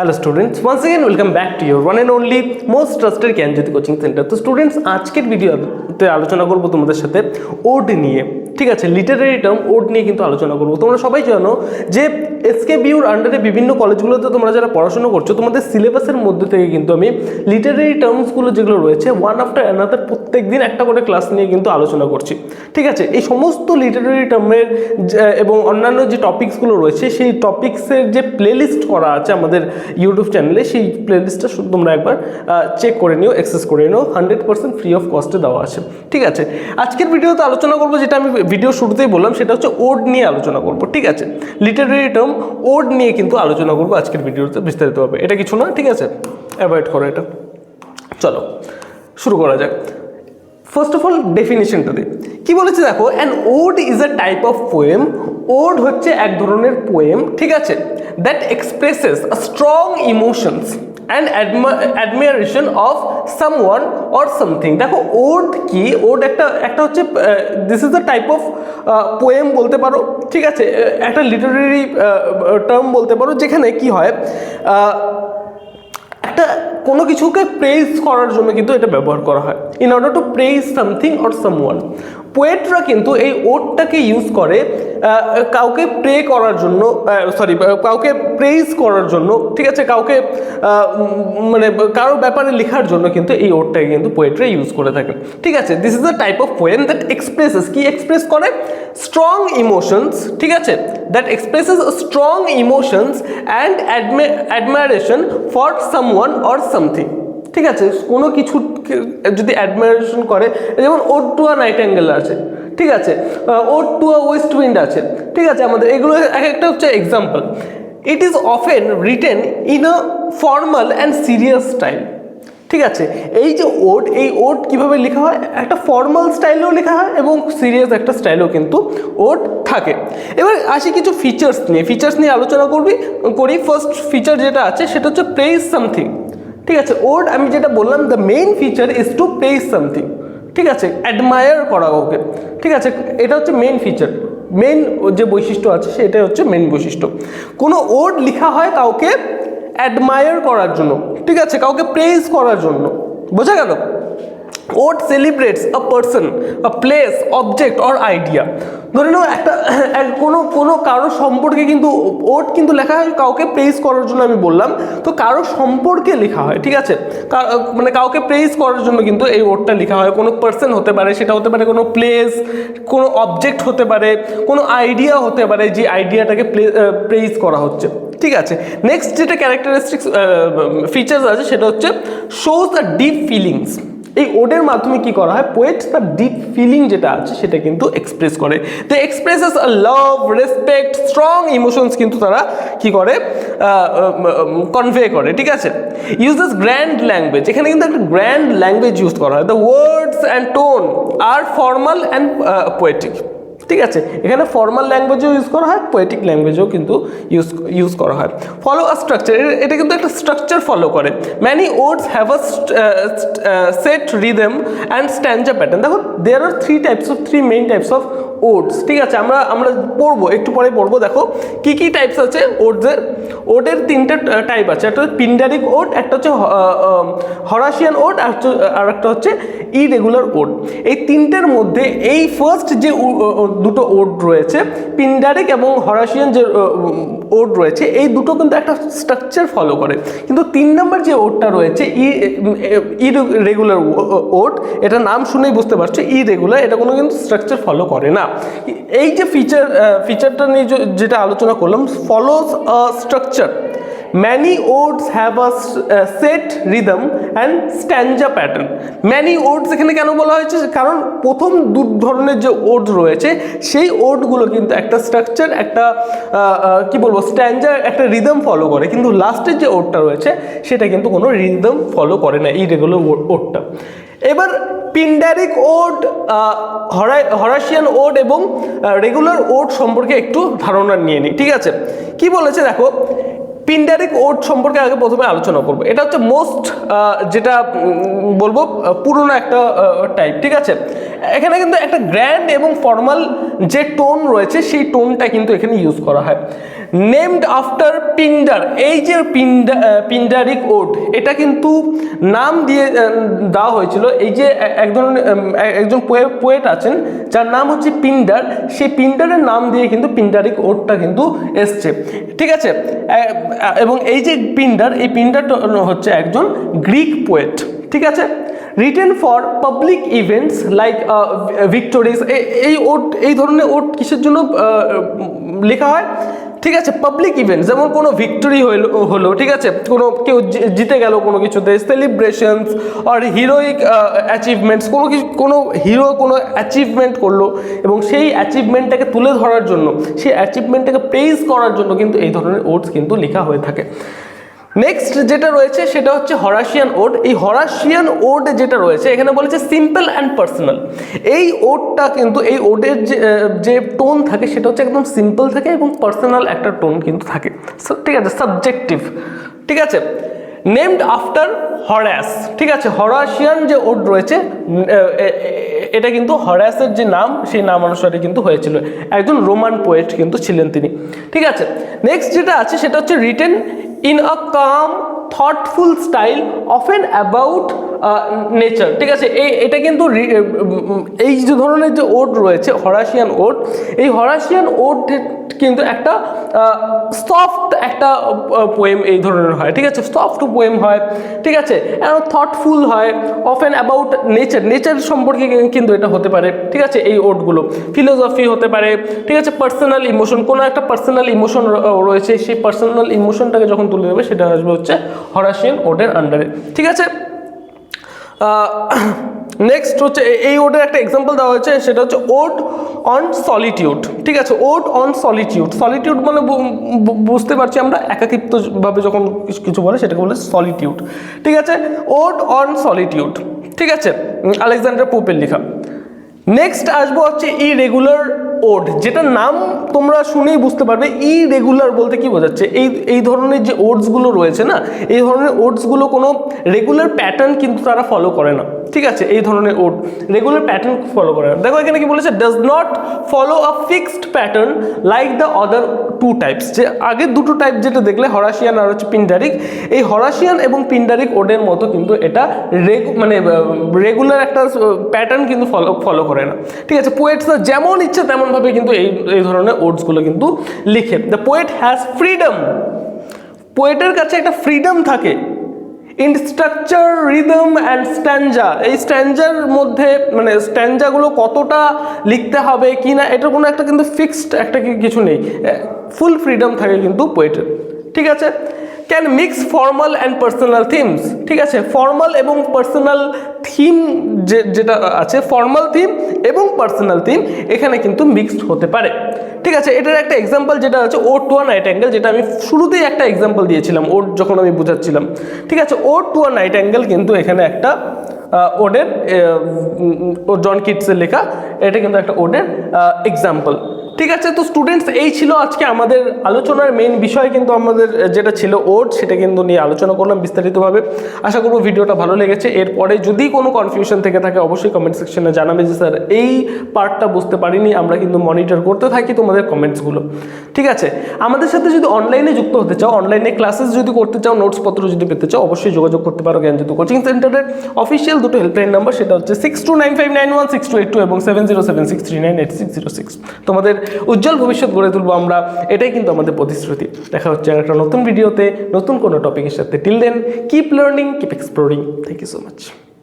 Hello students, once again welcome back to your one and only most trusted Gyanjyoti coaching centre. तो students, आजকের ভিডিওতে আলোচনা করব তোমাদের সাথে ওড নিয়ে। ঠিক আছে, লিটারারি টার্ম ওড নিয়ে কিন্তু আলোচনা করব। তোমরা সবাই জানো যে এসকেবিউর আন্ডারে বিভিন্ন কলেজগুলোতে তোমরা যারা পড়াশোনা করছো, তোমাদের সিলেবাসের মধ্যে থেকে কিন্তু আমি লিটারারি টার্মসগুলো যেগুলো রয়েছে ওয়ান আফটার অ্যানাদার প্রত্যেক দিন একটা করে ক্লাস নিয়ে কিন্তু আলোচনা করছি। ঠিক আছে, এই সমস্ত লিটারারি টার্মের এবং অন্যান্য যে টপিকসগুলো রয়েছে সেই টপিক্সের যে প্লেলিস্ট করা আছে আমাদের ইউটিউব চ্যানেলে, সেই প্লেলিস্টটা তোমরা একবার চেক করে নিও, অ্যাক্সেস করে নিও। 100% ফ্রি অফ কস্টে দেওয়া আছে। ঠিক আছে, আজকের ভিডিওতে আলোচনা করবো, যেটা আমি ভিডিও শুরুতেই বললাম, সেটা হচ্ছে ওড নিয়ে আলোচনা করবো। ঠিক আছে, লিটারারি টার্ম ওড নিয়ে কিন্তু আলোচনা করবো আজকের ভিডিওতে বিস্তারিতভাবে। এটা কিছু না, ঠিক আছে, অ্যাভয়েড করো এটা। চলো শুরু করা যাক। ফার্স্ট অফ অল ডেফিনিশনটা দিই। কি বলেছে দেখো, an ode is a type of poem. Ode হচ্ছে এক ধরনের পোয়েম, ঠিক আছে, that expresses a strong emotions and admiration of someone or something. দেখো ওড কি, ওড একটা হচ্ছে this is the type of poem বলতে পারো। ঠিক আছে, একটা লিটারারি টার্ম বলতে পারো, যেখানে কি হয়, একটা কোনো কিছুকে প্রেজ করার জন্য কিন্তু এটা ব্যবহার করা হয়, in order to praise something or someone. পোয়েটরা কিন্তু এই ওডটাকে ইউজ করে কাউকে প্রে করার জন্য, কাউকে প্রেজ করার জন্য, ঠিক আছে, কাউকে মানে কারো ব্যাপারে লেখার জন্য কিন্তু এই ওডটাকে কিন্তু পোয়েটরা ইউজ করে থাকে। ঠিক আছে, this is the type of poem that expresses, কি এক্সপ্রেস করে, স্ট্রং ইমোশনস। ঠিক আছে, that expresses strong emotions and অ্যাডমাইরেশন for someone or something. ঠিক আছে, কোনো কিছু যদি অ্যাডমাইরেশন করে, যেমন ওড টু আ নাইটিঙ্গেল আছে, ঠিক আছে, ode to a west wind আছে। ঠিক আছে, আমাদের এগুলো এক একটা হচ্ছে example. It is often written in a formal and serious style. ঠিক আছে, এই যে ওড, এই ওড কীভাবে লেখা হয়, একটা ফর্মাল স্টাইলেও লেখা হয় এবং সিরিয়াস একটা স্টাইলেও কিন্তু ওড থাকে। এবার আসি কিছু ফিচার্স নিয়ে আলোচনা করি। ফার্স্ট ফিচার যেটা আছে সেটা হচ্ছে প্রেজ সামথিং। ঠিক আছে, ওড আমি যেটা বললাম, the main feature is to praise something. ঠিক আছে, অ্যাডমায়ার করা ওকে। ঠিক আছে, এটা হচ্ছে মেইন ফিচার, মেইন যে বৈশিষ্ট্য আছে সেটাই হচ্ছে মেইন বৈশিষ্ট্য। কোনো ওড লেখা হয় কাউকে অ্যাডমায়ার করার জন্য, ঠিক আছে, কাউকে প্রেজ করার জন্য। বোঝা গেল? Ode celebrates a person, a place, object or idea. ধরে নাও একটা কোনো কারো সম্পর্কে কিন্তু ওড কিন্তু লেখা হয় কাউকে প্রেজ করার জন্য, আমি বললাম তো কারো সম্পর্কে লেখা হয়। ঠিক আছে, মানে কাউকে প্রেজ করার জন্য কিন্তু এই ওডটা লেখা হয়। কোনো পার্সন হতে পারে, সেটা হতে পারে কোনো প্লেস, কোনো অবজেক্ট হতে পারে, কোনো আইডিয়া হতে পারে, যে আইডিয়াটাকে প্রেজ করা হচ্ছে। ঠিক আছে, নেক্সট যেটা ক্যারেক্টারিস্টিক্স ফিচার্স আছে সেটা হচ্ছে শোজ দ্য ডিপ ফিলিংস। এই ওডের মাধ্যমে কি করা হয়, পোয়েট তার ডিপ ফিলিং যেটা আছে সেটা কিন্তু এক্সপ্রেস করে। The expresses a love, respect, strong emotions কিন্তু তারা কি করে, কনভে করে। ঠিক আছে, ইউজেস গ্র্যান্ড ল্যাঙ্গুয়েজ, এখানে কিন্তু একটা গ্র্যান্ড ল্যাঙ্গুয়েজ ইউজ করা হয়। The words and tone are formal and poetic. ঠিক আছে, এখানে ফর্মাল ল্যাঙ্গুয়েজও ইউজ করা হয়, পোয়েটিক ল্যাঙ্গুয়েজও কিন্তু ইউজ করা হয়। ফলো আ স্ট্রাকচার, এটা কিন্তু একটা স্ট্রাকচার ফলো করে। Many odes have a set rhythm and stanza pattern. দেখো, there are three main types of odes. ঠিক আছে, আমরা পড়বো, একটু পরে পড়বো। দেখো কি কি টাইপস আছে ওডের তিনটে টাইপ আছে। একটা হচ্ছে পিন্ডারিক ওড, একটা হচ্ছে হরাশিয়ান ওড, আর একটা হচ্ছে ইরেগুলার ওড। এই তিনটের মধ্যে এই ফার্স্ট যে দুটো ওড রয়েছে, পিন্ডারিক এবং হরাশিয়ান যে ওড রয়েছে, এই দুটো কিন্তু একটা স্ট্রাকচার ফলো করে। কিন্তু 3 নম্বর যে ওডটা রয়েছে, ইরেগুলার ওড, এটা নাম শুনেই বুঝতে পারছো ইরেগুলার, এটা কোনো কিন্তু স্ট্রাকচার ফলো করে না। এই যে ফিচারটা নিয়ে যেটা আলোচনা করলাম, follows a structure. Many odes have a set rhythm and stanza pattern. Many odes এখানে কেন বলা হয়েছে, কারণ প্রথম দু ধরনের যে ওড রয়েছে সেই ওডগুলো কিন্তু একটা স্ট্রাকচার, একটা কি বলবো, স্ট্যাঞ্জা, একটা রিদম ফলো করে, কিন্তু লাস্টের যে ওডটা রয়েছে সেটা কিন্তু কোনো রিদম ফলো করে না, এই রেগুলার ওডটা। এবার পিন্ডারিক ওড, হরাশিয়ান ওড এবং রেগুলার ওড সম্পর্কে একটু ধারণা নিয়ে নিই। ঠিক আছে, কি বলেছে দেখো, পিন্ডারিক ওড সম্পর্কে আগে প্রথমে আলোচনা করব। এটা হচ্ছে মোস্ট যেটা বলবো পুরনো একটা টাইপ, ঠিক আছে। এখানে কিন্তু একটা গ্র্যান্ড এবং ফর্মাল যে টোন রয়েছে সেই টোনটা কিন্তু এখানে ইউজ করা হয়। নেমড আফটার পিন্ডার, এই যে পিন্ডারিক ওড, এটা কিন্তু নাম দিয়ে দেওয়া হয়েছিল এই যে একজন পোয়েট আছেন যার নাম হচ্ছে পিন্ডার, সেই পিন্ডারের নাম দিয়ে কিন্তু পিন্ডারিক ওডটা কিন্তু এসছে, ঠিক আছে। এবং এই যে পিন্ডার, এই পিন্ডারটা হচ্ছে একজন গ্রিক পোয়েট, ঠিক আছে। Written for public events like ভিক্টোরিজ, এই ধরনের ওড কিসের জন্য লেখা হয়, ঠিক আছে, পাবলিক ইভেন্টস, যেমন কোনো ভিক্টোরি হলো, ঠিক আছে, কেউ জিতে গেল কোনো কিছুতে, সেলিব্রেশনস আর হিরোইক অ্যাচিভমেন্টস, কোনো হিরো কোনো অ্যাচিভমেন্ট করলো এবং সেই অ্যাচিভমেন্টটাকে তুলে ধরার জন্য, সেই অ্যাচিভমেন্টটাকে প্রেইজ করার জন্য কিন্তু এই ধরনের ওডস কিন্তু লেখা হয়ে থাকে। নেক্সট যেটা রয়েছে সেটা হচ্ছে হরাশিয়ান ওড। এই হরাশিয়ান ওড যেটা রয়েছে এখানে বলেছে সিম্পল অ্যান্ড পার্সোনাল। এই ওডটা কিন্তু, এই ওডের যে টোন থাকে সেটা হচ্ছে একদম সিম্পল থাকে এবং পার্সোনাল একটা টোন কিন্তু থাকে, ঠিক আছে, সাবজেক্টিভ, ঠিক আছে। নেমড আফটার হরাস, ঠিক আছে। হরাশিয়ান যে ওড রয়েছে এটা কিন্তু হরাসের যে নাম সেই নাম অনুসারে কিন্তু হয়েছিল, একজন রোমান পোয়েট কিন্তু ছিলেন তিনি, ঠিক আছে। নেক্সট যেটা আছে সেটা হচ্ছে written in a calm thoughtful style often about nature, ঠিক আছে। এটা কিন্তু এই যে ধরনের যে ওড রয়েছে হরাশিয়ান ওড, এই হরাশিয়ান ওড কিন্তু একটা সফট একটা পোয়েম এই ধরনের হয়, ঠিক আছে, সফট পোয়েম হয়, ঠিক আছে, থটফুল হয়, অফেন অ্যাবাউট নেচার সম্পর্কে কিন্তু এটা হতে পারে, ঠিক আছে। এই ওডগুলো ফিলোসফি হতে পারে, ঠিক আছে, পার্সোনাল ইমোশন, কোনো একটা পার্সোনাল ইমোশন রয়েছে, সেই পার্সোনাল ইমোশনটাকে যখন তুলে দেবে সেটা আসবে হচ্ছে হরাশিয়ান ওডের আন্ডারে, ঠিক আছে। নেক্সট হচ্ছে এই ওডের একটা এক্সাম্পল দেওয়া হয়েছে, সেটা হচ্ছে ওড অন সলিটিউড, ঠিক আছে। ওড অন সলিটিউড মানে বুঝতে পারছি আমরা একাকিত্বভাবে যখন কিছু বলে সেটাকে বলে সলিটিউড, ঠিক আছে। ওড অন সলিটিউড, ঠিক আছে, আলেকজান্ডার পোপের লেখা। নেক্সট আসবো হচ্ছে ইরেগুলার ওড, যেটার নাম তোমরা শুনেই বুঝতে পারবে ইরেগুলার বলতে কি বোঝাচ্ছে। এই ধরনের যে ওডসগুলো রয়েছে না, এই ধরনের ওডসগুলো কোনো রেগুলার প্যাটার্ন কিন্তু তারা ফলো করে না, ঠিক আছে। এই ধরনের ওড রেগুলার প্যাটার্ন ফলো করে না। দেখো এখানে কি বলেছে, does not follow a fixed pattern like the other two types. যে আগের দুটো টাইপ যেটা দেখলে হরাশিয়ান আর হচ্ছে পিন্ডারিক, এই হরাশিয়ান এবং পিন্ডারিক ওডের মতো কিন্তু এটা মানে রেগুলার একটা প্যাটার্ন কিন্তু ফলো করে না, ঠিক আছে। পোয়েটসরা যেমন ইচ্ছে তেমনভাবে কিন্তু এই ধরনের ওডসগুলো কিন্তু লিখে। দ্য পোয়েট হ্যাজ ফ্রিডম, পোয়েটের কাছে একটা ফ্রিডম থাকে ইন স্ট্রাকচার, রিদম অ্যান্ড স্ট্যাঞ্জা। এই স্ট্যাঞ্জার মধ্যে মানে স্ট্যাঞ্জাগুলো কতটা লিখতে হবে কি না এটার কোনো একটা কিন্তু ফিক্সড একটা কিছু নেই, ফুল ফ্রিডম থাকে কিন্তু পোয়েটের, ঠিক আছে। Can mix formal and personal themes, ঠিক আছে। ফর্মাল এবং পার্সোনাল থিম যেটা আছে, ফর্মাল থিম এবং পার্সোনাল থিম এখানে কিন্তু মিক্সড হতে পারে, ঠিক আছে। এটার একটা এক্সাম্পল যেটা আছে ode to a nightingale, যেটা আমি শুরুতেই একটা এক্সাম্পল দিয়েছিলাম ওড যখন আমি বোঝাচ্ছিলাম, ঠিক আছে। Ode to a nightingale কিন্তু এখানে একটা ওডের জন কিটসের লেখা, এটা কিন্তু একটা ওডের এক্সাম্পল, ঠিক আছে। তো স্টুডেন্টস এই ছিল আজকে আমাদের আলোচনার মেইন বিষয়, কিন্তু আমাদের যেটা ছিল ওড সেটা কিন্তু নিয়ে আলোচনা করলাম বিস্তারিতভাবে। আশা করবো ভিডিওটা ভালো লেগেছে। এরপরে যদি কোনো কনফিউশন থেকে থাকে অবশ্যই কমেন্ট সেকশনে জানাবে যে স্যার এই পার্টটা বুঝতে পারিনি, আমরা কিন্তু মনিটর করতে থাকি তোমাদের কমেন্টসগুলো, ঠিক আছে। আমাদের সাথে যদি অনলাইনে যুক্ত হতে চাও, অনলাইনে ক্লাসেস যদি করতে চাও, নোটসপত্র যদি পেতে চাও, অবশ্যই যোগাযোগ করতে পারো জ্ঞানজ্যোতি কোচিং সেন্টারের অফিসিয়াল দুটো হেল্পলাইন নাম্বার, সেটা হচ্ছে 6295916282 এবং 7076398606। তোমাদের উজ্জ্বল ভবিষ্যৎ গড়ে তুলবো আমরা, এটাই কিন্তু আমাদের প্রতিশ্রুতি। দেখা হচ্ছে একটা নতুন ভিডিওতে নতুন কোনো টপিকের সাথে। Till then keep learning, keep exploring. Thank you so much.